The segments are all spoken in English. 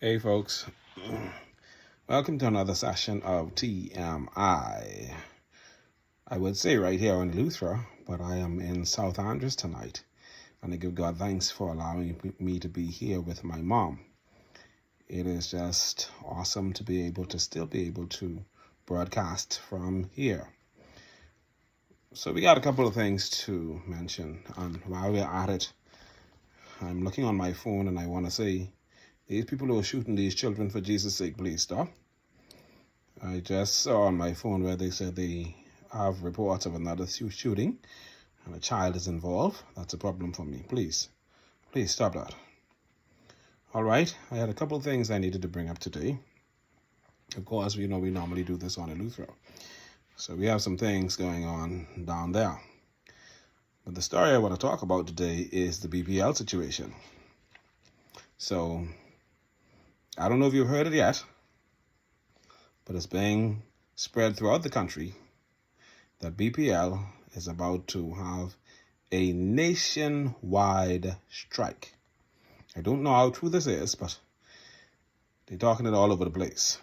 Hey folks, welcome to another session of TMI. I would say right here in 𝘱𝐿𝐻, but I am in South Andres tonight, and I give God thanks for allowing me to be here with my mom. It is just awesome to be able to still be able to broadcast from here. So we got a couple of things to mention, and while we're at it, I'm looking on my phone and I want to say, these people who are shooting these children, for Jesus' sake, please stop. I just saw on my phone where they said they have reports of another shooting and a child is involved. That's a problem for me. Please stop that. All right, I had a couple of things I needed to bring up today. Of course, we normally do this on 𝘱𝐻. So we have some things going on down there. But the story I want to talk about today is the BPL situation. So I don't know if you've heard it yet, but it's being spread throughout the country that BPL is about to have a nationwide strike. I don't know how true this is, but they're talking it all over the place.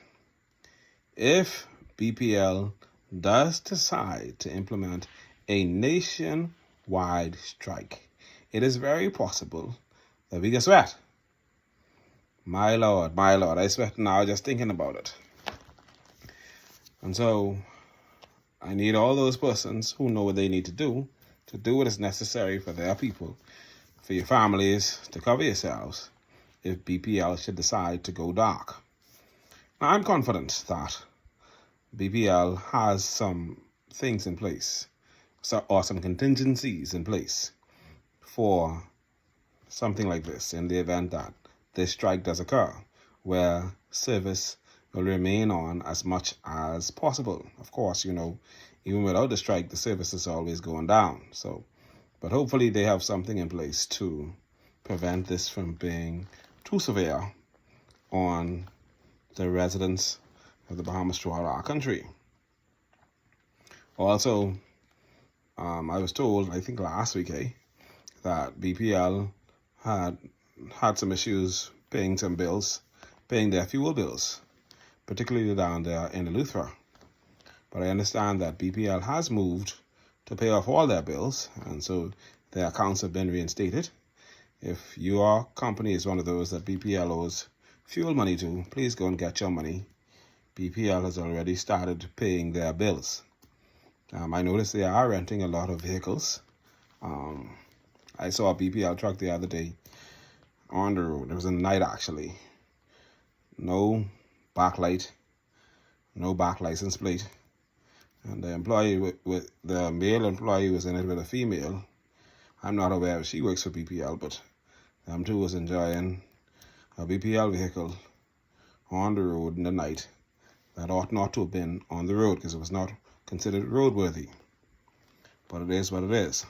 If BPL does decide to implement a nationwide strike, it is very possible that we get sweat. My Lord, I sweat now just thinking about it. And so I need all those persons who know what they need to do what is necessary for their people, for your families, to cover yourselves if BPL should decide to go dark. Now, I'm confident that BPL has some things in place, or some contingencies in place for something like this in the event that this strike does occur, where service will remain on as much as possible. Of course, even without the strike, the service is always going down. But hopefully they have something in place to prevent this from being too severe on the residents of the Bahamas throughout our country. Also, I was told, I think last week, that BPL had some issues paying their fuel bills, particularly down there in 𝘱𝐻. But I understand that BPL has moved to pay off all their bills, and so their accounts have been reinstated. If your company is one of those that BPL owes fuel money to, please go and get your money. BPL has already started paying their bills. I noticed they are renting a lot of vehicles. I saw a BPL truck the other day on the road. It was in the night, actually. No backlight, no back license plate, and the employee with the male employee was in it with a female. I'm not aware if she works for BPL, but them two was enjoying a BPL vehicle on the road in the night that ought not to have been on the road because it was not considered roadworthy. But it is what it is.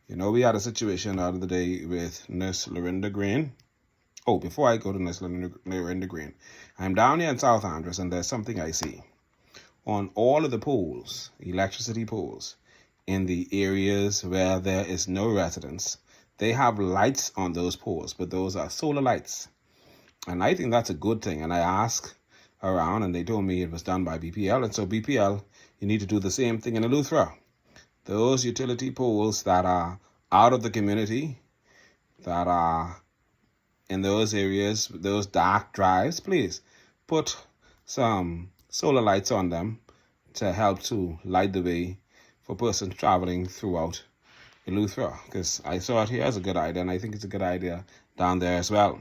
We had a situation the other day with Nurse Lorinda Green. Oh, before I go to Nurse Lorinda Green, I'm down here in South Andres, and there's something I see. On all of the poles, electricity poles, in the areas where there is no residents, they have lights on those poles, but those are solar lights. And I think that's a good thing. And I asked around, and they told me it was done by BPL. And so BPL, you need to do the same thing in 𝘱𝐻. Those utility poles that are out of the community, that are in those areas, those dark drives, please put some solar lights on them to help to light the way for persons traveling throughout 𝘱𝐻. Because I saw it here as a good idea, and I think it's a good idea down there as well.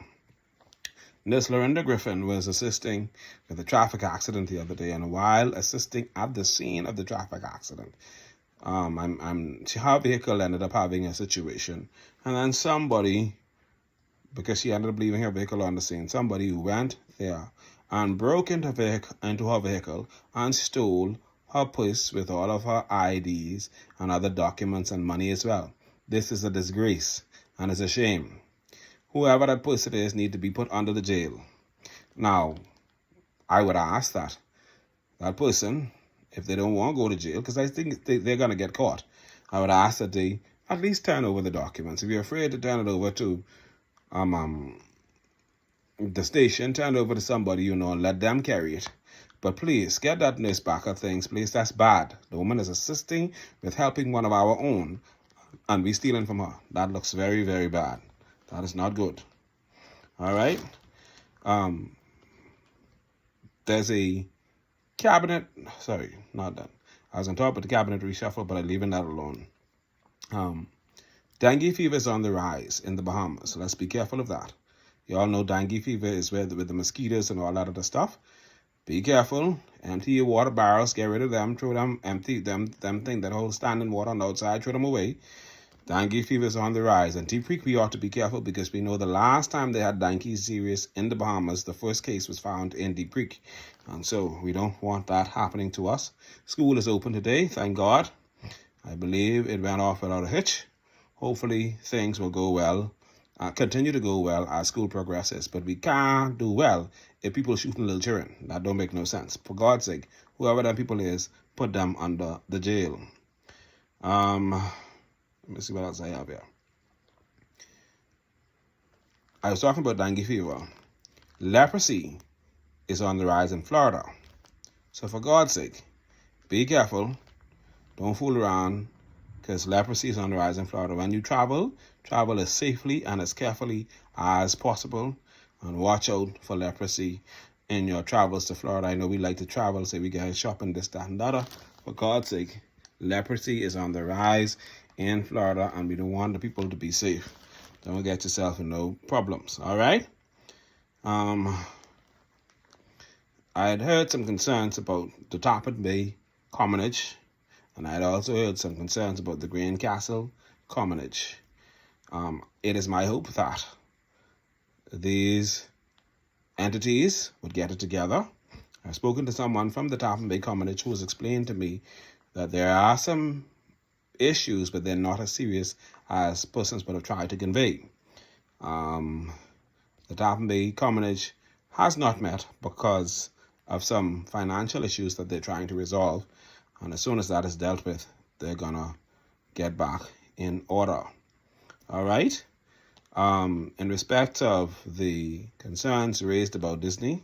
Nurse Lorinda Griffin was assisting with a traffic accident the other day, and while assisting at the scene of the traffic accident, her vehicle ended up having a situation, and then somebody, because she ended up leaving her vehicle on the scene, somebody went there and broke into her vehicle and stole her purse with all of her IDs and other documents and money as well. This is a disgrace and it's a shame. Whoever that person is need to be put under the jail. Now, I would ask that person, if they don't want to go to jail, because I think they're going to get caught, I would ask that they at least turn over the documents. If you're afraid to turn it over to the station, turn it over to somebody you know and let them carry it. But please, get that nurse back at things, please. That's bad. The woman is assisting with helping one of our own, and we stealing from her. That looks very, very bad. That is not good. All right? There's a cabinet, sorry, not that. I was going to talk about the cabinet reshuffle, but I'm leaving that alone. Dengue fever is on the rise in the Bahamas, so let's be careful of that. You all know dengue fever is with the mosquitoes and all that other stuff. Be careful. Empty your water barrels. Get rid of them. Throw them. Empty them thing that hold standing water on the outside. Throw them away. Dengue fever is on the rise. And Deep Creek, we ought to be careful because we know the last time they had dengue serious in the Bahamas, the first case was found in Deep Creek. And so we don't want that happening to us. School is open today, thank God. I believe it went off without a hitch. Hopefully things will go well, continue to go well as school progresses. But we can't do well if people shooting little children. That don't make no sense. For God's sake, whoever them people is, put them under the jail. Let me see what else I have here. I was talking about dengue fever. Leprosy is on the rise in Florida. So for God's sake, be careful. Don't fool around, because leprosy is on the rise in Florida. When you travel as safely and as carefully as possible, and watch out for leprosy in your travels to Florida. I know we like to travel, say we go shopping, this, that, and that. For God's sake, leprosy is on the rise in Florida, and we don't want the people to be safe. Don't get yourself in no problems, all right? I had heard some concerns about the Tappan Bay commonage, and I had also heard some concerns about the Greencastle commonage. It is my hope that these entities would get it together. I've spoken to someone from the Tappan Bay commonage who has explained to me that there are some issues, but they're not as serious as persons would have tried to convey. The Tappan Bay commonage has not met because of some financial issues that they're trying to resolve. And as soon as that is dealt with, they're going to get back in order. All right? In respect of the concerns raised about Disney,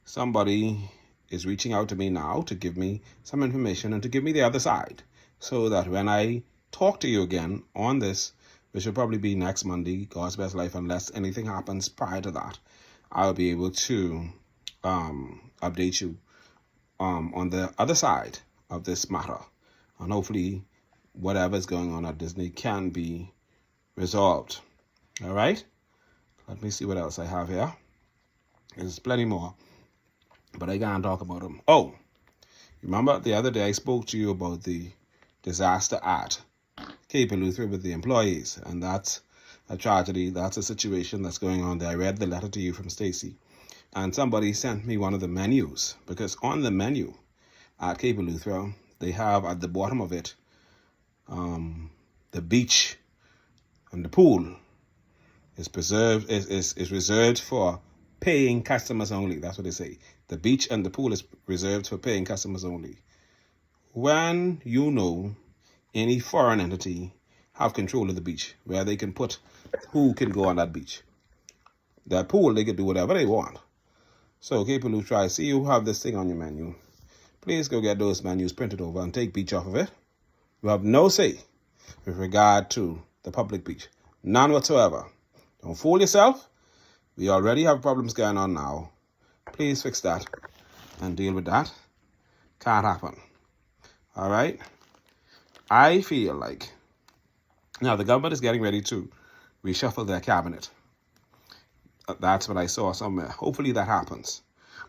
somebody is reaching out to me now to give me some information and to give me the other side, so that when I talk to you again on this, which will probably be next Monday, God's Best Life, unless anything happens prior to that, I'll be able to update you on the other side of this matter. And hopefully whatever is going on at Disney can be resolved. All right? Let me see what else I have here. There's plenty more, but I can't talk about them. Oh, remember the other day I spoke to you about the disaster at Cape Eleuthera with the employees, and that's a tragedy. That's a situation that's going on there. I read the letter to you from Stacy, and somebody sent me one of the menus, because on the menu at Cape Eleuthera, they have at the bottom of it the beach and the pool is reserved for paying customers only. That's what they say. The beach and the pool is reserved for paying customers only. When you know any foreign entity have control of the beach, where they can put who can go on that beach. That pool, they can do whatever they want. So people who try, see you have this thing on your menu, please go get those menus printed over and take beach off of it. You have no say with regard to the public beach. None whatsoever. Don't fool yourself. We already have problems going on now. Please fix that and deal with that. Can't happen. All right? I feel like now the government is getting ready to reshuffle their cabinet. That's what I saw somewhere. Hopefully that happens.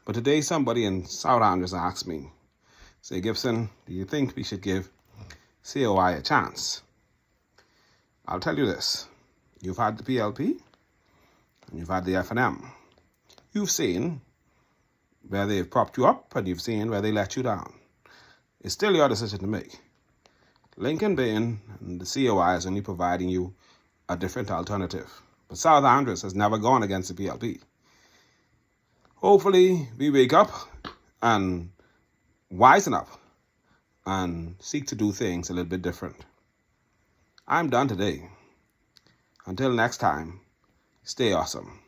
But today somebody in South Andrews asked me, say, Gibson, do you think we should give COI a chance? I'll tell you this. You've had the PLP and you've had the F&M. You've seen where they've propped you up and you've seen where they let you down. It's still your decision to make. Lincoln Bain and the COI is only providing you a different alternative. But South Andrews has never gone against the PLP. Hopefully we wake up and wisen up and seek to do things a little bit different. I'm done today. Until next time, stay awesome.